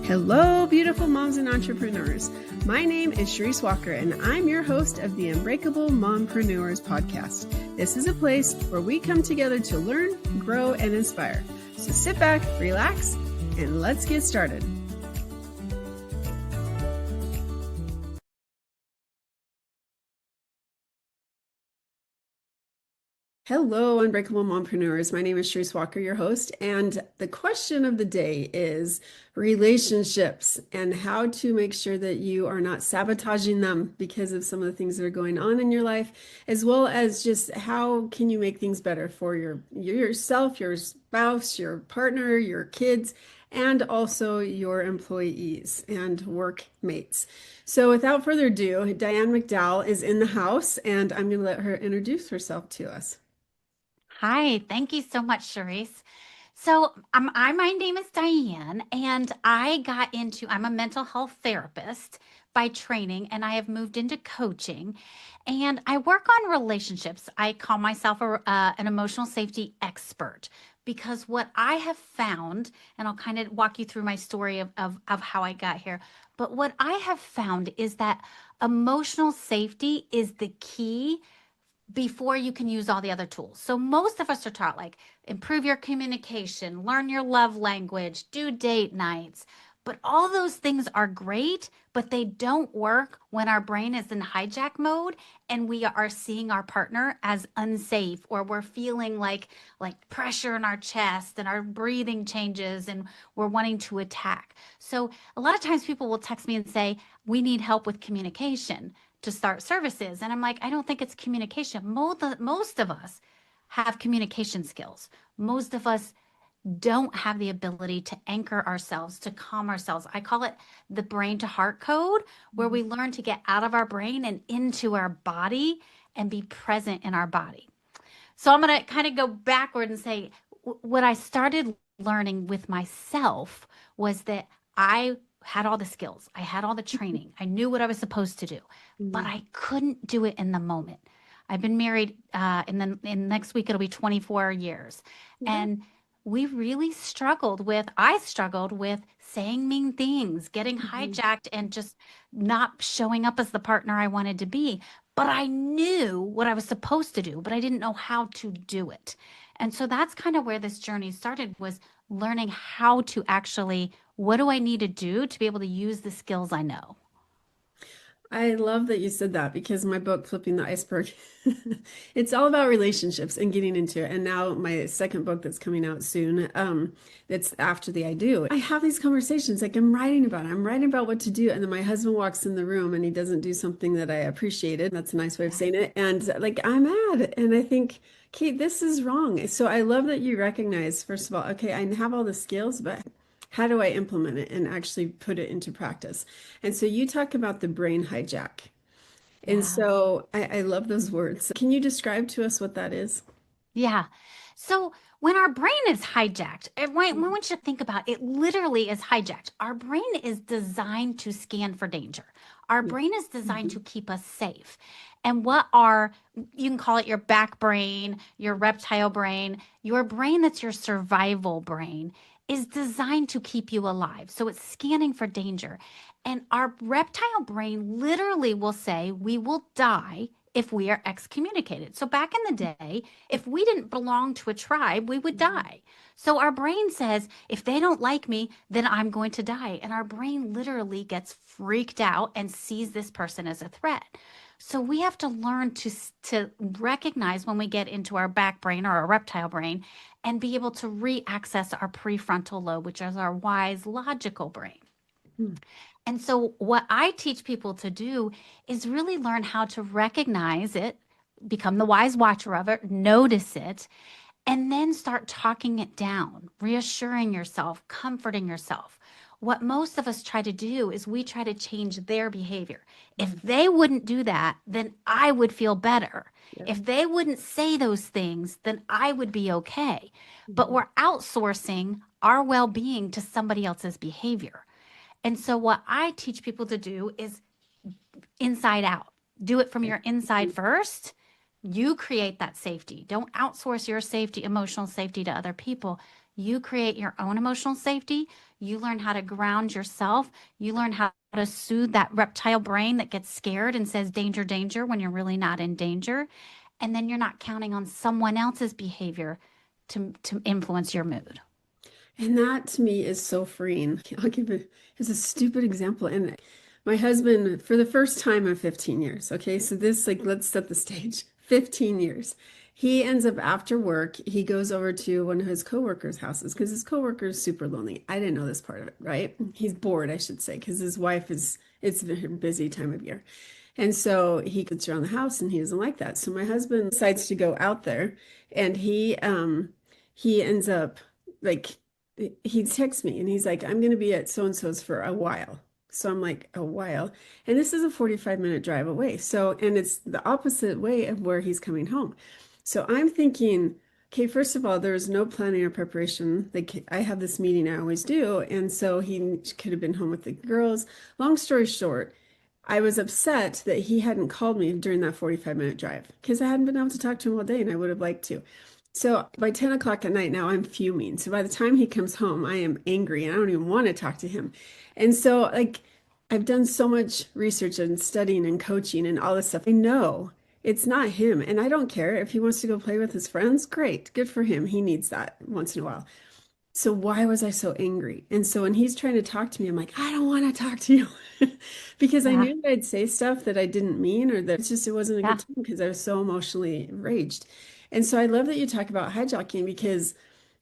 Hello, beautiful moms and entrepreneurs. My name is Charisse Walker, and I'm your host of the Unbreakable Mompreneurs podcast. This is a place where we come together to learn, grow, and inspire. So sit back, relax, and let's get started. Hello, Unbreakable Mompreneurs. My name is Charisse Walker, your host, and the question of the day is relationships and how to make sure that you are not sabotaging them because of some of the things that are going on in your life, as well as just how can you make things better for yourself, your spouse, your partner, your kids, and also your employees and workmates. So without further ado, Diane McDowell is in the house, and I'm going to let her introduce herself to us. Hi, thank you so much, Charisse. So my name is Diane, and I'm a mental health therapist by training, and I have moved into coaching, and I work on relationships. I call myself an emotional safety expert because what I have found, and I'll kind of walk you through my story of how I got here, but what I have found is that emotional safety is the key before you can use all the other tools. So most of us are taught like improve your communication, learn your love language, do date nights. But all those things are great, but they don't work when our brain is in hijack mode and we are seeing our partner as unsafe, or we're feeling like pressure in our chest and our breathing changes and we're wanting to attack. So a lot of times people will text me and say, we need help with communication to start services. And I'm like, I don't think it's communication. Most of us have communication skills. Most of us don't have the ability to anchor ourselves, to calm ourselves. I call it the brain to heart code, where we learn to get out of our brain and into our body and be present in our body. So I'm going to kind of go backward and say what I started learning with myself was that I had all the skills. I had all the training. I knew what I was supposed to do, but I couldn't do it in the moment. I've been married, in next week, it'll be 24 years. And I struggled with saying mean things, getting hijacked, and just not showing up as the partner I wanted to be. But I knew what I was supposed to do, but I didn't know how to do it. And so that's kind of where this journey started, was learning how to actually, what do I need to do to be able to use the skills I know? I love that you said that, because my book, Flipping the Iceberg, it's all about relationships and getting into it. And now my second book that's coming out soon, it's After the I Do. I have these conversations, like I'm writing about what to do. And then my husband walks in the room and he doesn't do something that I appreciated. That's a nice way of saying it. And like, I'm mad. And I think, Kate, this is wrong. So I love that you recognize, first of all, okay, I have all the skills, but how do I implement it and actually put it into practice? And so you talk about the brain hijack. And so I love those words. Can you describe to us what that is? Yeah. So when our brain is hijacked, and when we should think about it, literally is hijacked. Our brain is designed to scan for danger. Our brain is designed to keep us safe. And you can call it your back brain, your reptile brain, your brain that's your survival brain is designed to keep you alive. So it's scanning for danger. And our reptile brain literally will say, we will die if we are excommunicated. So back in the day, if we didn't belong to a tribe, we would die. So our brain says, if they don't like me, then I'm going to die. And our brain literally gets freaked out and sees this person as a threat. So we have to learn to recognize when we get into our back brain or our reptile brain and be able to re-access our prefrontal lobe, which is our wise, logical brain. And so what I teach people to do is really learn how to recognize it, become the wise watcher of it, notice it, and then start talking it down, reassuring yourself, comforting yourself. What most of us try to do is we try to change their behavior. If they wouldn't do that, then I would feel better. If they wouldn't say those things, then I would be okay. But we're outsourcing our well-being to somebody else's behavior. And so what I teach people to do is inside out. Do it from your inside first, You create that safety. Don't outsource your safety, emotional safety to other people. You create your own emotional safety. You learn how to ground yourself. You learn how to soothe that reptile brain that gets scared and says danger, danger when you're really not in danger. And then you're not counting on someone else's behavior to influence your mood. And that to me is so freeing. I'll give it as a stupid example. And my husband, for the first time in 15 years, okay, so this, like, let's set the stage. 15 years. He ends up after work, he goes over to one of his coworkers' houses because his coworker is super lonely. I didn't know this part of it, right? He's bored, I should say, because his wife is, it's a very busy time of year. And so he gets around the house and he doesn't like that. So my husband decides to go out there and he ends up like he texts me and he's like, I'm going to be at so and so's for a while. So I'm like, a while. And this is a 45-minute drive away. So, and it's the opposite way of where he's coming home. So I'm thinking, okay, first of all, there's no planning or preparation. Like I have this meeting I always do. And so he could have been home with the girls. Long story short, I was upset that he hadn't called me during that 45-minute drive because I hadn't been able to talk to him all day and I would have liked to. So by 10 o'clock at night now, I'm fuming. So by the time he comes home, I am angry and I don't even want to talk to him. And so, like, I've done so much research and studying and coaching and all this stuff. I know it's not him. And I don't care if he wants to go play with his friends. Great. Good for him. He needs that once in a while. So why was I so angry? And so when he's trying to talk to me, I'm like, I don't want to talk to you because I Yeah. knew that I'd say stuff that I didn't mean or that it's just it wasn't a good Yeah. time because I was so emotionally enraged. And so I love that you talk about hijacking because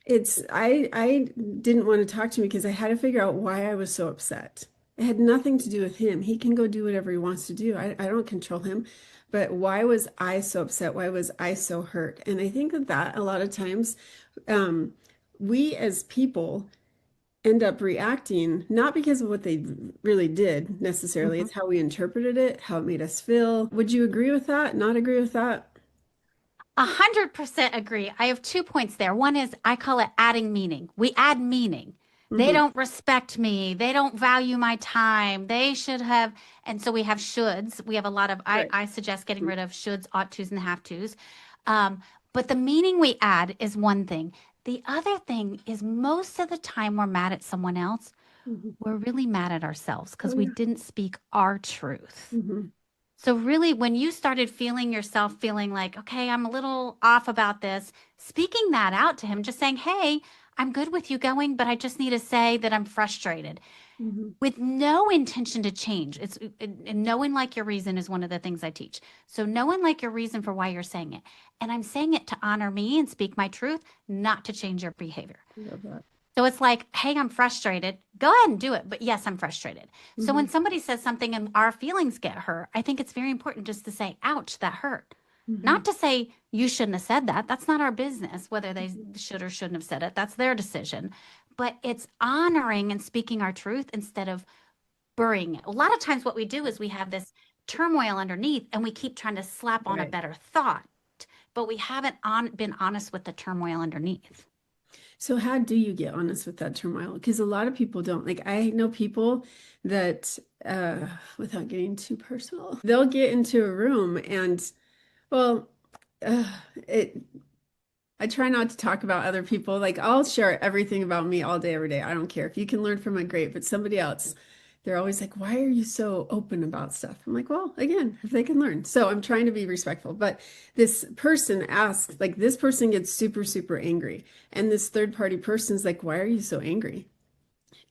it's I didn't want to talk to him because I had to figure out why I was so upset. It had nothing to do with him. He can go do whatever he wants to do. I don't control him. But why was I so upset? Why was I so hurt? And I think that a lot of times um, we as people end up reacting not because of what they really did necessarily. Mhm. It's how we interpreted it, how it made us feel. Would you agree with that? Not agree with that? 100% agree. I have 2 points there. One is I call it adding meaning. We add meaning. They Hmm. don't respect me. They don't value my time. They should have. And so we have shoulds. We have a lot of, Right. I suggest getting rid of shoulds, ought tos, and have tos. But the meaning we add is one thing. The other thing is most of the time we're mad at someone else. Hmm. We're really mad at ourselves Oh because we yeah. didn't speak our truth. Hmm. So really, when you started feeling yourself feeling like, okay, I'm a little off about this, speaking that out to him, just saying, hey, I'm good with you going, but I just need to say that I'm frustrated Hmm. with no intention to change. And knowing like your reason is one of the things I teach. So knowing like your reason for why you're saying it. And I'm saying it to honor me and speak my truth, not to change your behavior. Love that. So it's like, hey, I'm frustrated. Go ahead and do it. But yes, I'm frustrated. So Hmm. when somebody says something and our feelings get hurt, I think it's very important just to say, ouch, that hurt. Hmm. Not to say you shouldn't have said that. That's not our business, whether they should or shouldn't have said it. That's their decision. But it's honoring and speaking our truth instead of burying it. A lot of times, what we do is we have this turmoil underneath and we keep trying to slap on a Right. better thought, but we haven't been honest with the turmoil underneath. So how do you get honest with that turmoil? Because a lot of people don't. Like I know people that, without getting too personal, they'll get into a room and, well, uh, it. I try not to talk about other people. Like I'll share everything about me all day, every day. I don't care. If you can learn from it, great. But somebody else, they're always like, why are you so open about stuff? I'm like, well, again, if they can learn. So I'm trying to be respectful. But this person asks, like this person gets super, super angry. And this third party person's like, why are you so angry?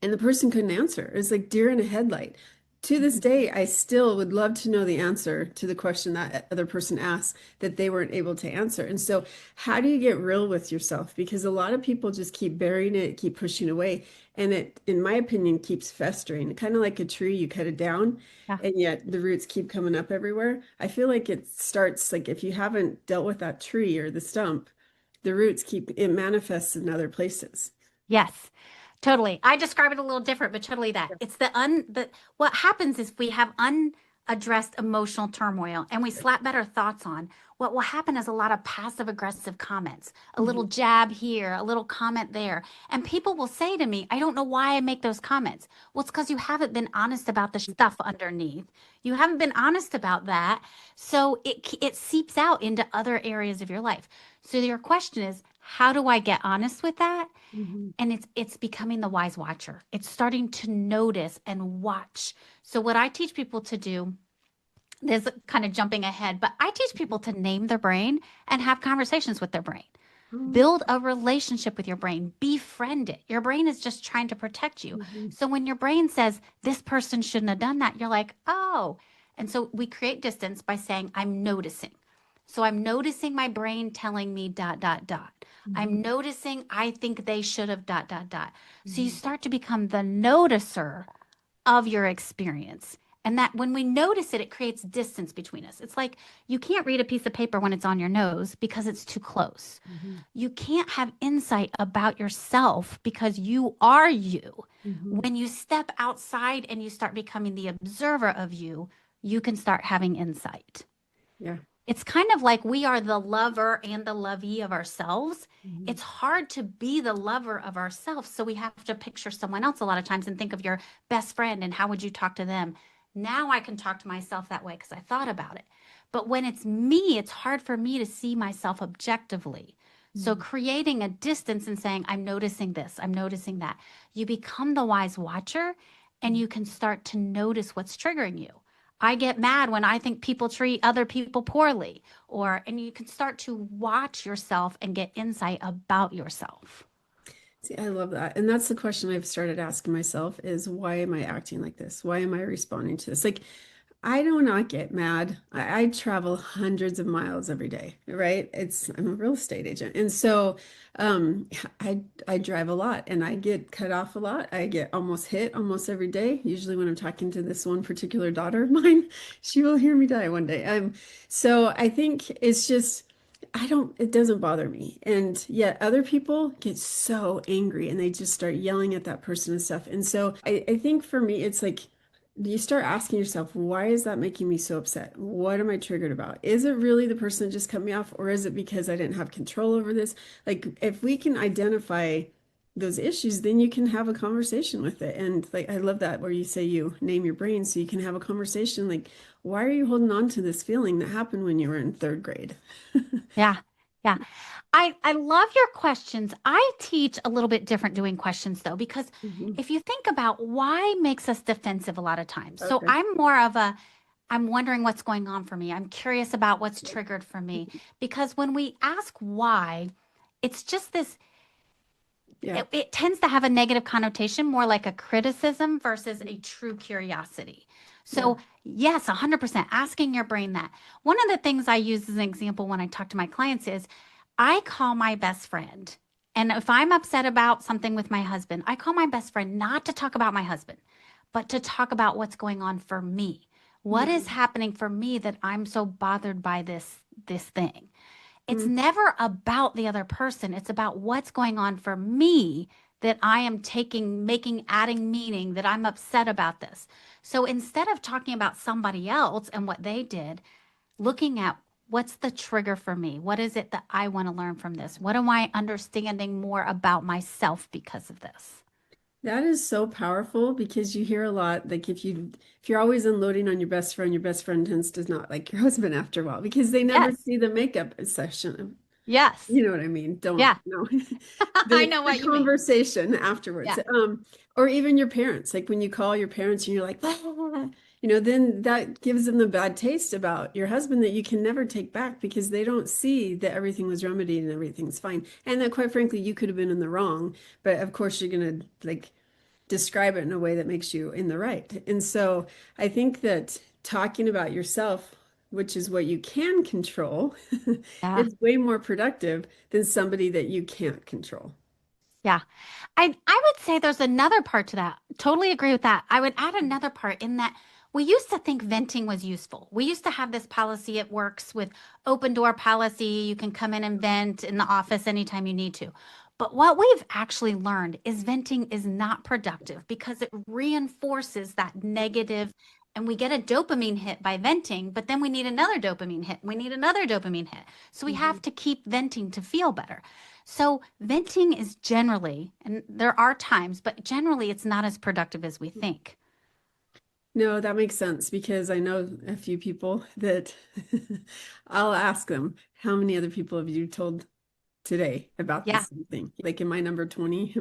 And the person couldn't answer. It was like deer in a headlight. To this day, I still would love to know the answer to the question that other person asked that they weren't able to answer. And so, how do you get real with yourself? Because a lot of people just keep burying it, keep pushing away. And it, in my opinion, keeps festering. Kind of like a tree, you cut it down, Yeah. and yet the roots keep coming up everywhere. I feel like it starts like if you haven't dealt with that tree or the stump, the roots keep, it manifests in other places. Yes, totally. I describe it a little different, but totally that. It's the what happens is we have addressed emotional turmoil and we slap better thoughts on, what will happen is a lot of passive aggressive comments, a little Mhm. jab here, a little comment there. And people will say to me, I don't know why I make those comments. Well, it's because you haven't been honest about the stuff underneath. You haven't been honest about that. So it seeps out into other areas of your life. So your question is, how do I get honest with that? Mhm. And it's becoming the wise watcher. It's starting to notice and watch. So what I teach people to do, this kind of jumping ahead, but I teach people to name their brain and have conversations with their brain. Oh, Build a relationship with your brain. Befriend it. Your brain is just trying to protect you. mhm. So when your brain says this person shouldn't have done that, you're like, oh. And so we create distance by saying, I'm noticing. So I'm noticing my brain telling me dot, dot, dot. Mhm. I'm noticing I think they should have dot, dot, dot. So you Mhm. start to become the noticer of your experience. And that when we notice it, it creates distance between us. It's like you can't read a piece of paper when it's on your nose because it's too close. Mhm. You can't have insight about yourself because you are you. Mhm. When you step outside and you start becoming the observer of you, you can start having insight. Yeah. It's kind of like we are the lover and the lovey of ourselves. Mhm. It's hard to be the lover of ourselves. So we have to picture someone else a lot of times and think of your best friend and how would you talk to them? Now I can talk to myself that way because I thought about it. But when it's me, it's hard for me to see myself objectively. So Mhm. creating a distance and saying, I'm noticing this, I'm noticing that, you become the wise watcher and Mhm. you can start to notice what's triggering you. I get mad when I think people treat other people poorly, and you can start to watch yourself and get insight about yourself. See, I love that. And that's the question I've started asking myself is why am I acting like this? Why am I responding to this? Like, I do not get mad. I travel hundreds of miles every day, right? I'm a real estate agent. And so um I drive a lot and I get cut off a lot. I get almost hit almost every day. Usually when I'm talking to this one particular daughter of mine, she will hear me die one day. So I think it's just it doesn't bother me. And yet other people get so angry and they just start yelling at that person and stuff. And so I think for me, it's like, you start asking yourself, why is that making me so upset? What am I triggered about? Is it really the person that just cut me off, or is it because I didn't have control over this? Like, if we can identify those issues, then you can have a conversation with it. And like, I love that where you say you name your brain so you can have a conversation. Like, why are you holding on to this feeling that happened when you were in third grade? Yeah. Yeah. I love your questions. I teach a little bit different doing questions though, because Mhm. if you think about why makes us defensive a lot of times. So Okay. I'm more of a, I'm wondering what's going on for me. I'm curious about what's triggered for me. Because when we ask why, it's just this Yeah. it tends to have a negative connotation, more like a criticism versus a true curiosity. Yeah. So, yes, 100% asking your brain that. One of the things I use as an example when I talk to my clients is I call my best friend. And if I'm upset about something with my husband, I call my best friend not to talk about my husband, but to talk about what's going on for me. What is Mhm. happening for me that I'm so bothered by this thing? It's Mhm. never about the other person. It's about what's going on for me that I am taking, making, adding meaning that I'm upset about this. So instead of talking about somebody else and what they did, looking at what's the trigger for me? What is it that I want to learn from this? What am I understanding more about myself because of this? That is so powerful because you hear a lot like if you're always unloading on your best friend tends to not like your husband after a while because they never Yes. see the makeup session. Yes. You know what I mean? Don't Yeah. know I know the what you mean. conversation afterwards. Yeah. Or even your parents, like when you call your parents and you're like, "Ah," then that gives them the bad taste about your husband that you can never take back because they don't see that everything was remedied and everything's fine. And that quite frankly, you could have been in the wrong, but of course you're gonna like describe it in a way that makes you in the right. And so I think that talking about yourself, which is what you can control, Yeah. is way more productive than somebody that you can't control. Yeah. I would say there's another part to that. Totally agree with that. I would add another part in that we used to think venting was useful. We used to have this policy, it works with open door policy. You can come in and vent in the office anytime you need to. But what we've actually learned is venting is not productive because it reinforces that negative and we get a dopamine hit by venting, but then we need another dopamine hit. We need another dopamine hit. So we have to keep venting to feel better. So venting is generally, and there are times, but generally it's not as productive as we think. No, that makes sense because I know a few people that I'll ask them, how many other people have you told today about the Yeah. same thing? Like, am I number 20?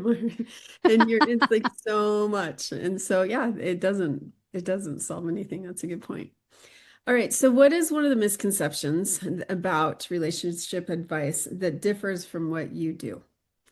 And it's like so much. And so, yeah, it doesn't solve anything. That's a good point. All right. So what is one of the misconceptions about relationship advice that differs from what you do?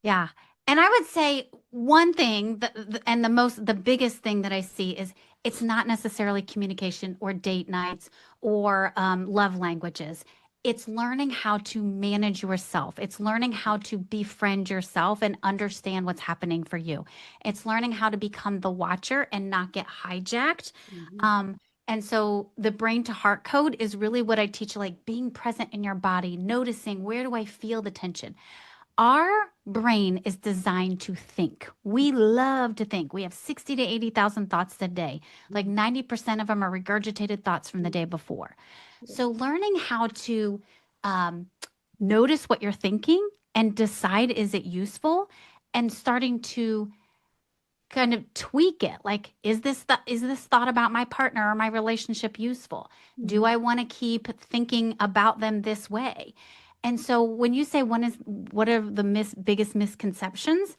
Yeah. And I would say one thing and the biggest thing that I see is it's not necessarily communication or date nights or love languages. It's learning how to manage yourself. It's learning how to befriend yourself and understand what's happening for you. It's learning how to become the watcher and not get hijacked. Mhm. Um, and so the brain to heart code is really what I teach, like being present in your body, noticing where do I feel the tension. Our brain is designed to think. We love to think. We have 60 to 80,000 thoughts a day. Like 90% of them are regurgitated thoughts from the day before. So learning how to um, notice what you're thinking and decide, is it useful? And starting to kind of tweak it. Like, is this thought about my partner or my relationship useful? Do Mhm. I want to keep thinking about them this way? And so when you say what are the biggest misconceptions?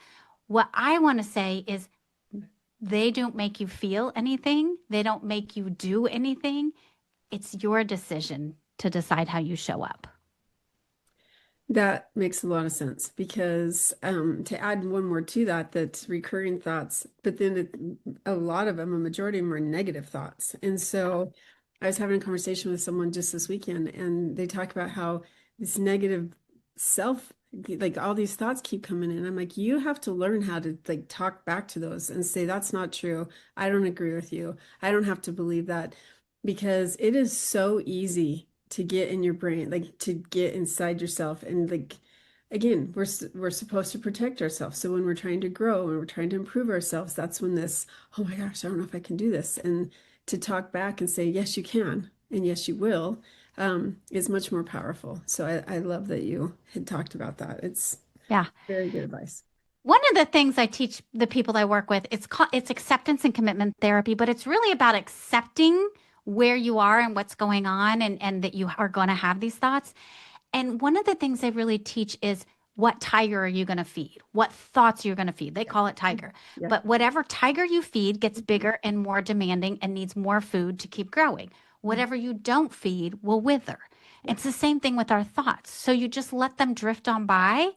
What I want to say is they don't make you feel anything. They don't make you do anything. It's your decision to decide how you show up. That makes a lot of sense because to add one more to that, that's recurring thoughts, but then a lot of them, a majority of them are negative thoughts. And so I was having a conversation with someone just this weekend, and they talk about how this negative self, like all these thoughts keep coming in. I'm like, you have to learn how to like talk back to those and say, that's not true. I don't agree with you. I don't have to believe that because it is so easy to get in your brain, like to get inside yourself. And like, again, we're supposed to protect ourselves. So when we're trying to grow and we're trying to improve ourselves, that's when this, oh my gosh, I don't know if I can do this. And to talk back and say, yes, you can, and yes, you will, is much more powerful. So I love that you had talked about that. It's Yeah. very good advice. One of the things I teach the people I work with, it's acceptance and commitment therapy, but it's really about accepting where you are and what's going on and that you are going to have these thoughts. And one of the things I really teach is what tiger are you going to feed? What thoughts you're going to feed? They call it tiger. Yeah. But whatever tiger you feed gets bigger and more demanding and needs more food to keep growing. Whatever you don't feed will wither. Yeah. It's the same thing with our thoughts. So you just let them drift on by.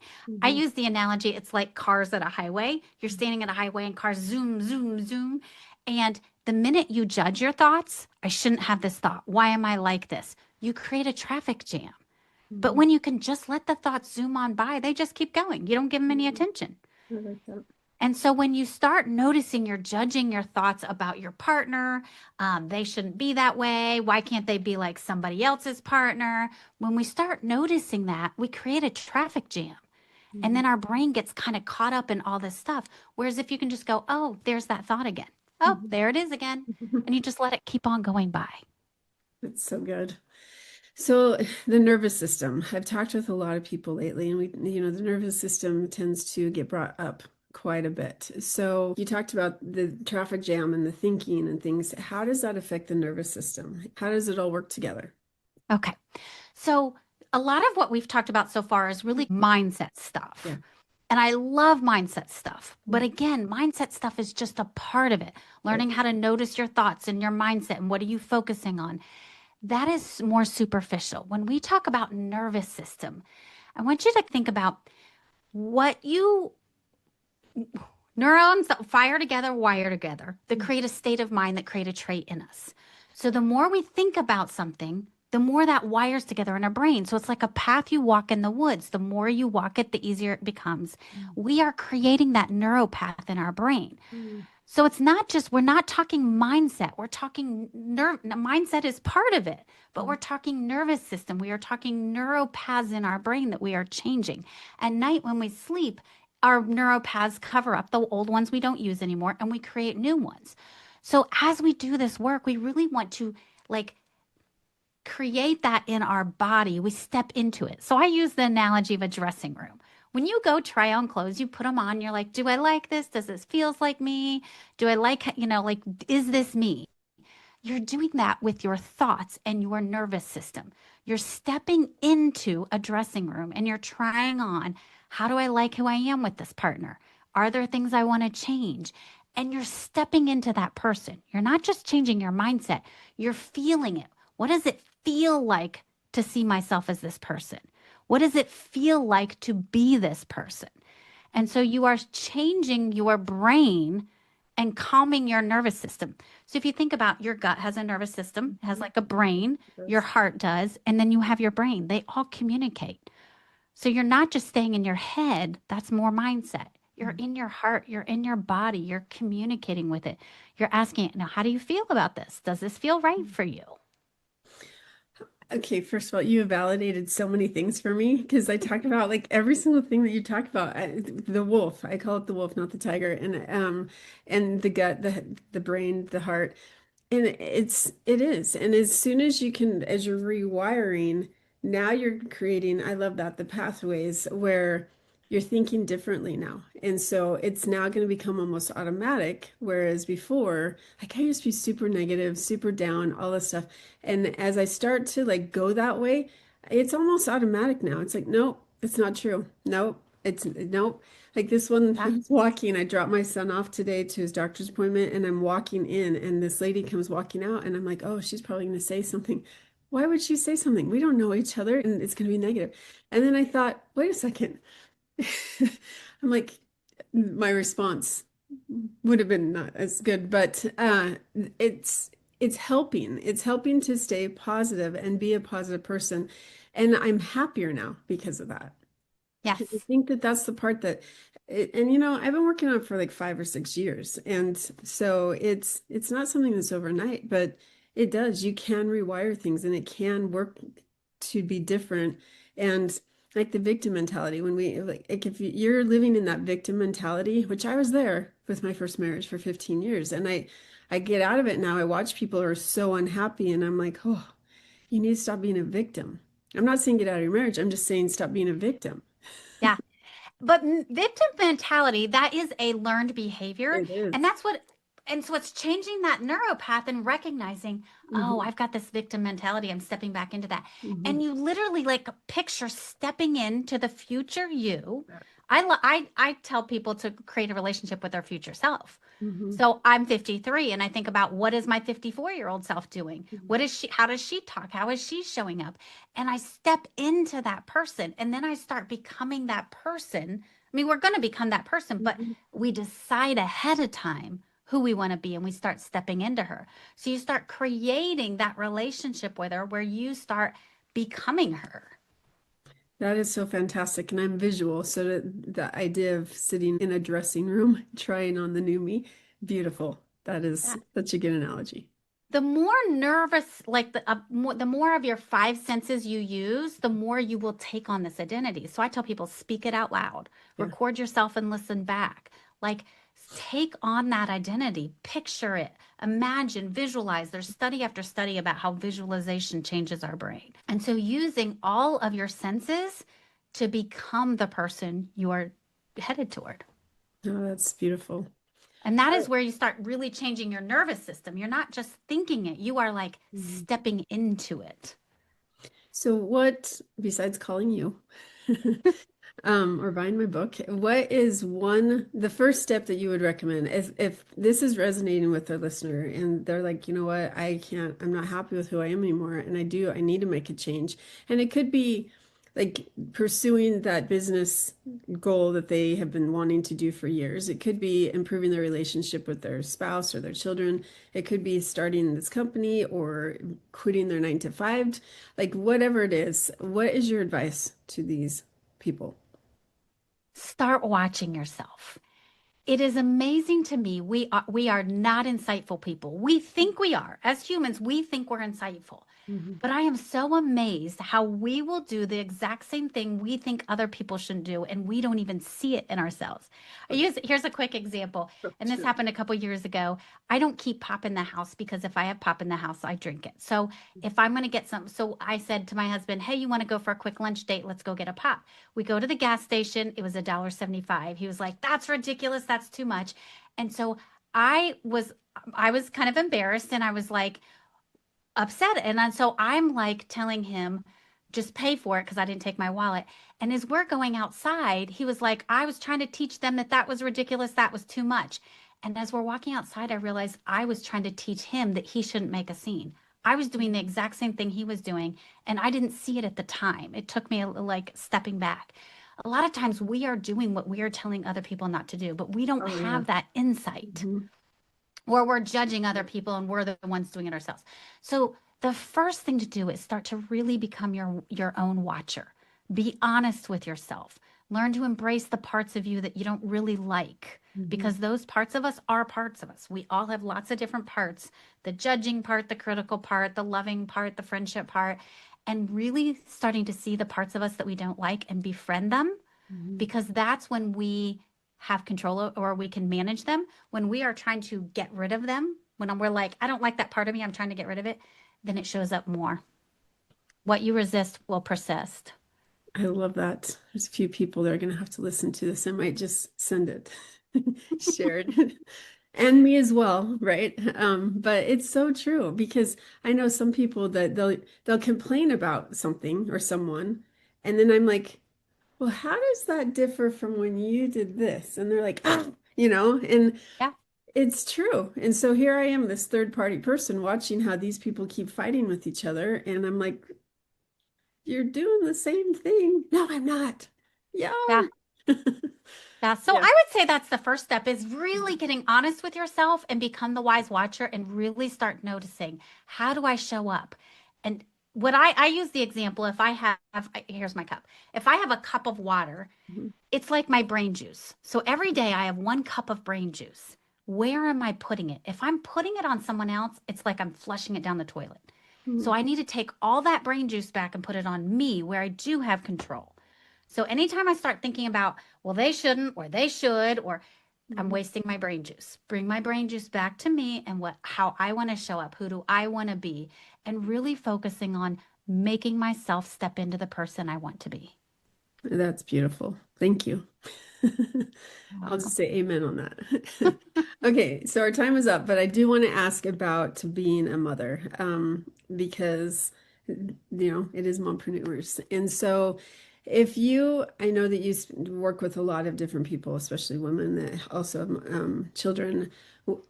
I Mhm. use the analogy, it's like cars at a highway. You're standing at a highway and cars zoom, zoom, zoom. And the minute you judge your thoughts, I shouldn't have this thought. Why am I like this? You create a traffic jam. But Mhm. when you can just let the thoughts zoom on by, they just keep going. You don't give them any Mhm. attention. I like that. And so when you start noticing you're judging your thoughts about your partner, they shouldn't be that way. Why can't they be like somebody else's partner? When we start noticing that, we create a traffic jam. And Mhm. then our brain gets kind of caught up in all this stuff. Whereas if you can just go, oh, there's that thought again. Oh, Mhm. there it is again. And you just let it keep on going by. It's so good. So the nervous system, I've talked with a lot of people lately, and the nervous system tends to get brought up quite a bit. So you talked about the traffic jam and the thinking and things. How does that affect the nervous system? How does it all work together? Okay. So a lot of what we've talked about so far is really mindset Yeah. stuff. And I love mindset stuff. But Mhm. again, mindset stuff is just a part of it. Right. Learning how to notice your thoughts and your mindset and what are you focusing on. That is more superficial. When we talk about nervous system, I want you to think about what you neurons that fire together, wire together, that create a state of mind, that create a trait in us. So the more we think about something, the more that wires together in our brain. So it's like a path you walk in the woods. The more you walk it, the easier it becomes. We are creating that neuropath in our brain. Mhm. So it's not just, we're not talking mindset. We're talking mindset is part of it, but we're talking nervous system. We are talking neuropaths in our brain that we are changing. At night when we sleep, our neuropaths cover up the old ones we don't use anymore and we create new ones. So as we do this work, we really want to like create that in our body. We step into it. So I use the analogy of a dressing room. When you go try on clothes, you put them on, you're like, do I like this? Does this feels like me? Do I like, like, is this me? You're doing that with your thoughts and your nervous system. You're stepping into a dressing room and you're trying on, how do I like who I am with this partner? Are there things I want to change? And you're stepping into that person. You're not just changing your mindset, you're feeling it. What does it feel like to see myself as this person? What does it feel like to be this person? And so you are changing your brain and calming your nervous system. So if you think about your gut has a nervous system, it has Mhm. like a brain, your Yes. heart does, and then you have your brain. They all communicate. So you're not just staying in your head, that's more mindset. You're Mhm. in your heart, you're in your body, you're communicating with it. You're asking it, now, how do you feel about this? Does this feel right for you? Okay, first of all, you have validated so many things for me because I talk about like every single thing that you talk about. The wolf, I call it the wolf, not the tiger, and the gut, the brain, the heart. And it is. And as soon as you can, as you're rewiring, now you're creating, I love that, the pathways where you're thinking differently now. And so it's now going to become almost automatic. Whereas before, like I used to be super negative, super down, all this stuff. And as I start to like go that way, it's almost automatic now. It's like, nope, it's not true. Nope, it's nope. Like this one, I Yeah. was walking, I dropped my son off today to his doctor's appointment, and I'm walking in, and this lady comes walking out, and I'm like, oh, she's probably going to say something. Why would she say something? We don't know each other, and it's going to be negative. And then I thought, wait a second. I'm like, my response would have been not as good, but it's it's helping. It's helping to stay positive and be a positive person. And I'm happier now because of that. Because I Yes. think that that's the part that, and I've been working on it for like 5 or 6 years, and so it's not something that's overnight, but it does. You can rewire things, and it can work to be different. And like the victim mentality, when we like if you're living in that victim mentality, which I was there with my first marriage for 15 years, and I get out of it now. I watch people who are so unhappy, and I'm like, oh, you need to stop being a victim. I'm not saying get out of your marriage. I'm just saying stop being a victim. Yeah. But victim mentality, that is a learned behavior. It And is. that's what, and so it's changing that neuropath and recognizing, oh, Hmm. I've got this victim mentality. I'm stepping back into that. Hmm. And you literally like picture stepping into the future you. Yeah. I tell people to create a relationship with their future self. Hmm. So I'm 53 and I think about what is my 54-year-old self doing? Hmm. What is she, how does she talk? How is she showing up? And I step into that person and then I start becoming that person. I mean, we're going to become that person, but Hmm. we decide ahead of time who we want to be and we start stepping into her. So you start creating that relationship with her where you start becoming her. That is so fantastic. And I'm visual. So the idea of sitting in a dressing room, trying on the new me, beautiful. That is such a good analogy. The more nervous, like the more of your five senses you use, the more you will take on this identity. So I tell people, speak it out loud, Yeah. record yourself and listen back. Like take on that identity, picture it, imagine, visualize. There's study after study about how visualization changes our brain. And so using all of your senses to become the person you are headed toward. Oh, that's beautiful. And that is Oh, where you start really changing your nervous system. You're not just thinking it, you are like mhm. stepping into it. So what, besides calling you, or buying my book, what is the first step that you would recommend if this is resonating with their listener and they're like, you know what, I'm not happy with who I am anymore, and I need to make a change. And it could be like pursuing that business goal that they have been wanting to do for years. It could be improving their relationship with their spouse or their children. It could be starting this company or quitting their 9 to 5. Like whatever it is, what is your advice to these people? Start watching yourself. It is amazing to me. We are not insightful people. We think we are. As humans, we think we're insightful. Mhm. But I am so amazed how we will do the exact same thing we think other people should do, and we don't even see it in ourselves. Here's a quick example, So and this true. happened a couple years ago. I don't keep pop in the house because if I have pop in the house, I drink it. So if I'm going to get some, so I said to my husband, "Hey, you want to go for a quick lunch date? Let's go get a pop." We go to the gas station. It was $1.75. He was like, "That's ridiculous. That's too much." And so I was I was kind of embarrassed, and I was like upset. And then so I'm like telling him, just pay for it because I didn't take my wallet. And as we're going outside, he was like, I was trying to teach them that that was ridiculous. That was too much. And as we're walking outside, I realized I was trying to teach him that he shouldn't make a scene. I was doing the exact same thing he was doing, and I didn't see it at the time. It took me like stepping back. A lot of times we are doing what we are telling other people not to do, but we don't Oh yeah. have that insight, Mhm. or we're judging other people and we're the ones doing it ourselves. So the first thing to do is start to really become your own watcher. Be honest with yourself. Learn to embrace the parts of you that you don't really like, Mhm. because those parts of us are parts of us. We all have lots of different parts: the judging part, the critical part, the loving part, the friendship part, and really starting to see the parts of us that we don't like and befriend them, Mhm. because that's when we have control or we can manage them. When we are trying to get rid of them, when we're like, I don't like that part of me, I'm trying to get rid of it, then it shows up more. What you resist will persist. I love that. There's a few people that are going to have to listen to this. I might just send it, share it, and me as well, right? But it's so true because I know some people that they'll complain about something or someone, and then I'm like, well, how does that differ from when you did this? And they're like, ah, and Yeah. it's true. And so here I am, this third party person watching how these people keep fighting with each other, and I'm like, you're doing the same thing. No, I'm not. Yeah. Yeah. Yeah. So I Yeah. would say that's the first step, is really getting honest with yourself and become the wise watcher and really start noticing, how do I show up? And what I use the example, if I have, here's my cup. If I have a cup of water, Mhm. it's like my brain juice. So every day I have 1 cup of brain juice. Where am I putting it? If I'm putting it on someone else, it's like I'm flushing it down the toilet. So Mhm. I need to take all that brain juice back and put it on me, where I do have control. So anytime I start thinking about, well, they shouldn't, or they should, or I'm Mhm. wasting my brain juice. Bring my brain juice back to me and how I want to show up. Who do I want to be? And really focusing on making myself step into the person I want to be. That's beautiful. Thank you. You're I'll just welcome. say amen on that. Okay, so our time is up, but I do want to ask about being a mother, because it is mompreneurs. And so I know that work with a lot of different people, especially women that also have children.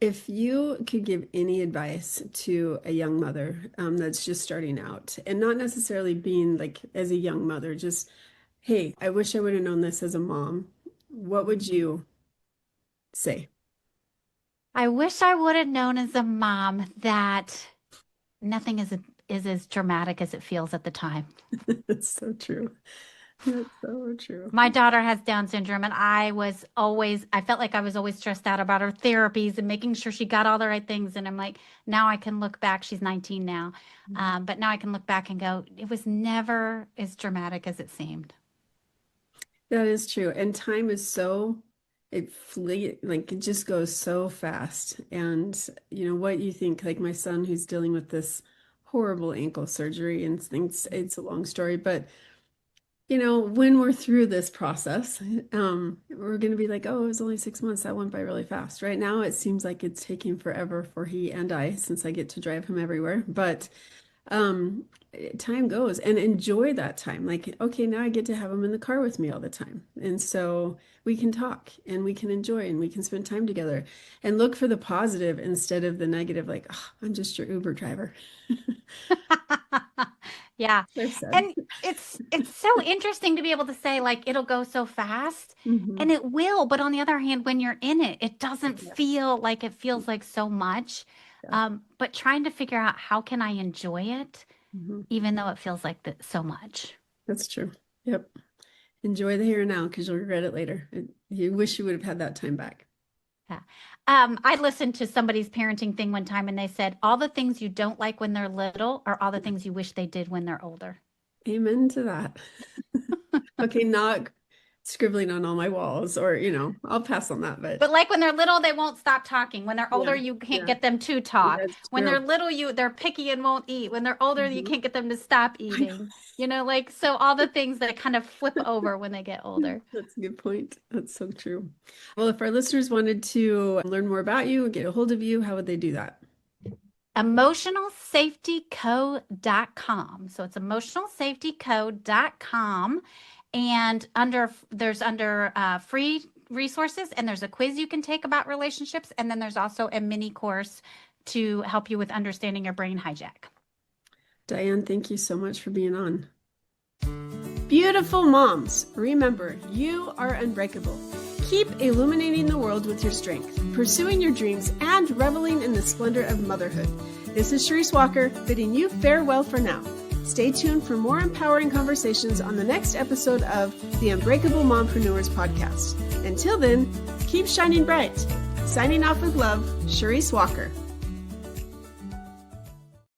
If you could give any advice to a young mother that's just starting out, and not necessarily being like as a young mother, just, hey, I wish I would have known this as a mom, what would you say? I wish I would have known as a mom that nothing is as dramatic as it feels at the time. That's so true. That's so true. My daughter has Down syndrome, and I felt like I was always stressed out about her therapies and making sure she got all the right things. And I'm like, now I can look back. She's 19 now. But now I can look back and go, it was never as dramatic as it seemed. That is true. And time is like it just goes so fast. And what you think, like my son who's dealing with this horrible ankle surgery and thinks it's a long story, but when we're through this process, we're going to be like, oh, it was only 6 months. That went by really fast. Right now, it seems like it's taking forever for he and I, since I get to drive him everywhere. But um, time goes, and enjoy that time. Like, okay, now I get to have him in the car with me all the time. And so we can talk and we can enjoy and we can spend time together and look for the positive instead of the negative, like, oh, I'm just your Uber driver. Yeah. I've said. And it's so interesting to be able to say, like, it'll go so fast, Hmm. and it will, but on the other hand, when you're in it, it doesn't Yeah. feel like it feels like so much. Yeah. But trying to figure out, how can I enjoy it Hmm. even though it feels like that so much. That's true. Yep. Enjoy the here and now because you'll regret it later. You wish you would have had that time back. Yeah. I listened to somebody's parenting thing one time and they said, all the things you don't like when they're little are all the things you wish they did when they're older. Amen to that. Okay, not scribbling on all my walls or, I'll pass on that, but But like when they're little, they won't stop talking. When they're yeah, older, you can't yeah, get them to talk. that's When they're true. little, they're picky and won't eat. When they're older, you Mhm. can't get them to stop eating. Like so all the things that kind of flip over when they get older. That's a good point. That's so true. Well, if our listeners wanted to learn more about you and get a hold of you, how would they do that? Emotionalsafetyco.com. So it's emotionalsafetyco.com. And there's free resources, and there's a quiz you can take about relationships. And then there's also a mini course to help you with understanding your brain hijack. Diane, thank you so much for being on. Beautiful moms, remember, you are unbreakable. Keep illuminating the world with your strength, pursuing your dreams, and reveling in the splendor of motherhood. This is Charisse Walker, bidding you farewell for now. Stay tuned for more empowering conversations on the next episode of the Unbreakable Mompreneurs podcast. Until then, keep shining bright. Signing off with love, Charisse Walker.